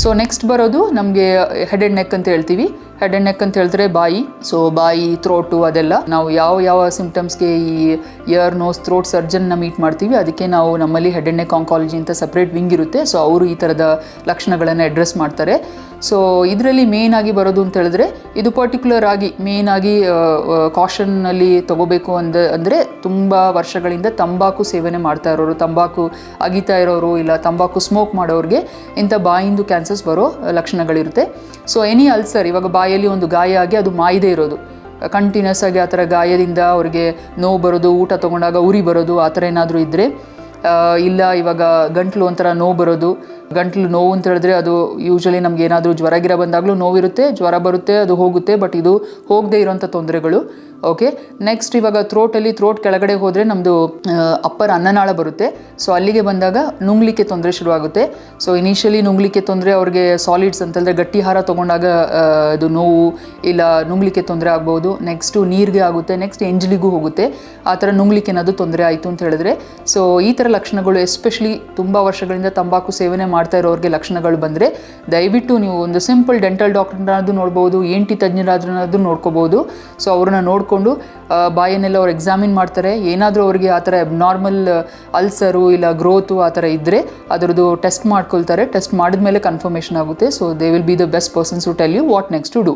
So next ಬರೋದು ನಮಗೆ head and neck ಅಂತ ಹೇಳ್ತೀವಿ. ಹೆಡ್ ಆ್ಯಂಡ್ ನೆಕ್ ಅಂತ ಹೇಳಿದ್ರೆ ಬಾಯಿ. ಸೊ ಬಾಯಿ, ಥ್ರೋಟು ಅದೆಲ್ಲ ನಾವು ಯಾವ ಸಿಂಪ್ಟಮ್ಸ್ಗೆ ಈ ಇಯರ್, ನೋಸ್, ಥ್ರೋಟ್ ಸರ್ಜನ್ನ ಮೀಟ್ ಮಾಡ್ತೀವಿ, ಅದಕ್ಕೆ ನಾವು ನಮ್ಮಲ್ಲಿ ಹೆಡ್ ಆ್ಯಂಡ್ ನೆಕ್ ಆಂಕಾಲಜಿ ಅಂತ ಸಪ್ರೇಟ್ ವಿಂಗ್ ಇರುತ್ತೆ. ಸೊ ಅವರು ಈ ಥರದ ಲಕ್ಷಣಗಳನ್ನು ಅಡ್ರೆಸ್ ಮಾಡ್ತಾರೆ. ಸೊ ಇದರಲ್ಲಿ ಮೇನ್ ಆಗಿ ಬರೋದು ಅಂತ ಹೇಳಿದ್ರೆ ಇದು ಪರ್ಟಿಕ್ಯುಲರ್ ಆಗಿ ಮೇನ್ ಆಗಿ ಕಾಷನ್ನಲ್ಲಿ ತಗೋಬೇಕು ಅಂದರೆ ತುಂಬ ವರ್ಷಗಳಿಂದ ತಂಬಾಕು ಸೇವನೆ ಮಾಡ್ತಾ ಇರೋರು, ತಂಬಾಕು ಅಗಿತಾ ಇರೋರು, ಇಲ್ಲ ತಂಬಾಕು ಸ್ಮೋಕ್ ಮಾಡೋರಿಗೆ ಇಂಥ ಬಾಯಿಂದು ಕ್ಯಾನ್ಸರ್ಸ್ ಬರೋ ಲಕ್ಷಣಗಳಿರುತ್ತೆ. ಸೊ ಎನಿ ಅಲ್ಸರ್, ಇವಾಗ ಬಾಯಲ್ಲಿ ಒಂದು ಗಾಯ ಆಗಿ ಅದು ಮಾಯದೇ ಇರೋದು, ಕಂಟಿನ್ಯೂಸ್ ಆಗಿ ಆ ಥರ ಗಾಯದಿಂದ ಅವ್ರಿಗೆ ನೋವು ಬರೋದು, ಊಟ ತೊಗೊಂಡಾಗ ಉರಿ ಬರೋದು, ಆ ಥರ ಏನಾದರೂ ಇದ್ದರೆ, ಇಲ್ಲ ಇವಾಗ ಗಂಟ್ಲು ಒಂಥರ ನೋವು ಬರೋದು. ಗಂಟ್ಲು ನೋವು ಅಂತ ಹೇಳಿದ್ರೆ ಅದು ಯೂಶ್ವಲಿ ನಮ್ಗೆ ಏನಾದರೂ ಜ್ವರ ಬಂದಾಗಲೂ ನೋವಿರುತ್ತೆ, ಜ್ವರ ಬರುತ್ತೆ, ಅದು ಹೋಗುತ್ತೆ. ಬಟ್ ಇದು ಹೋಗದೇ ಇರೋಂಥ ತೊಂದರೆಗಳು. ಓಕೆ, ನೆಕ್ಸ್ಟ್ ಇವಾಗ ಥ್ರೋಟ್ ಕೆಳಗಡೆ ಹೋದರೆ ನಮ್ಮದು ಅಪ್ಪರ್ ಅನ್ನನಾಳ ಬರುತ್ತೆ. ಸೊ ಅಲ್ಲಿಗೆ ಬಂದಾಗ ನುಂಗ್ಲಿಕ್ಕೆ ತೊಂದರೆ ಶುರುವಾಗುತ್ತೆ. ಸೊ ಇನಿಷಿಯಲಿ ನುಂಗ್ಲಿಕ್ಕೆ ತೊಂದರೆ, ಅವ್ರಿಗೆ ಸಾಲಿಡ್ಸ್ ಅಂತಂದರೆ ಗಟ್ಟಿ ಆಹಾರ ತೊಗೊಂಡಾಗ ಅದು ನೋವು ಇಲ್ಲ ನುಂಗ್ಲಿಕ್ಕೆ ತೊಂದರೆ ಆಗ್ಬೋದು. ನೆಕ್ಸ್ಟು ನೀರಿಗೆ ಆಗುತ್ತೆ, ನೆಕ್ಸ್ಟ್ ಎಂಜಲಿಗೂ ಹೋಗುತ್ತೆ. ಆ ಥರ ನುಂಗ್ಲಿಕ್ಕೆ ಏನಾದರೂ ತೊಂದರೆ ಆಯಿತು ಅಂತ ಹೇಳಿದ್ರೆ, ಸೊ ಈ ಥರ ಲಕ್ಷಣಗಳು ಎಸ್ಪೆಷಲಿ ತುಂಬ ವರ್ಷಗಳಿಂದ ತಂಬಾಕು ಸೇವನೆ ಮಾಡ್ತಾ ಇರೋರಿಗೆ ಲಕ್ಷಣಗಳು ಬಂದರೆ ದಯವಿಟ್ಟು ನೀವು ಒಂದು ಸಿಂಪಲ್ ಡೆಂಟಲ್ ಡಾಕ್ಟರ್ನಾದ್ರೂ ನೋಡ್ಬೋದು, ENT ತಜ್ಞರಾದ್ರೂ ನೋಡ್ಕೋಬೋದು. ಸೊ ಅವ್ರನ್ನ ನೋಡಿಕೊಂಡು ಬಾಯನ್ನೆಲ್ಲ ಅವ್ರು ಎಕ್ಸಾಮಿನ್ ಮಾಡ್ತಾರೆ. ಏನಾದರೂ ಅವ್ರಿಗೆ ಆ ಥರ ಅಬ್ನಾರ್ಮಲ್ ಅಲ್ಸರು ಇಲ್ಲ ಗ್ರೋತು ಆ ಥರ ಇದ್ದರೆ ಅದರದ್ದು ಟೆಸ್ಟ್ ಮಾಡ್ಕೊಳ್ತಾರೆ. ಟೆಸ್ಟ್ ಮಾಡಿದ್ಮೇಲೆ ಕನ್ಫರ್ಮೇಷನ್ ಆಗುತ್ತೆ. So they will be the best persons to tell you what next to do.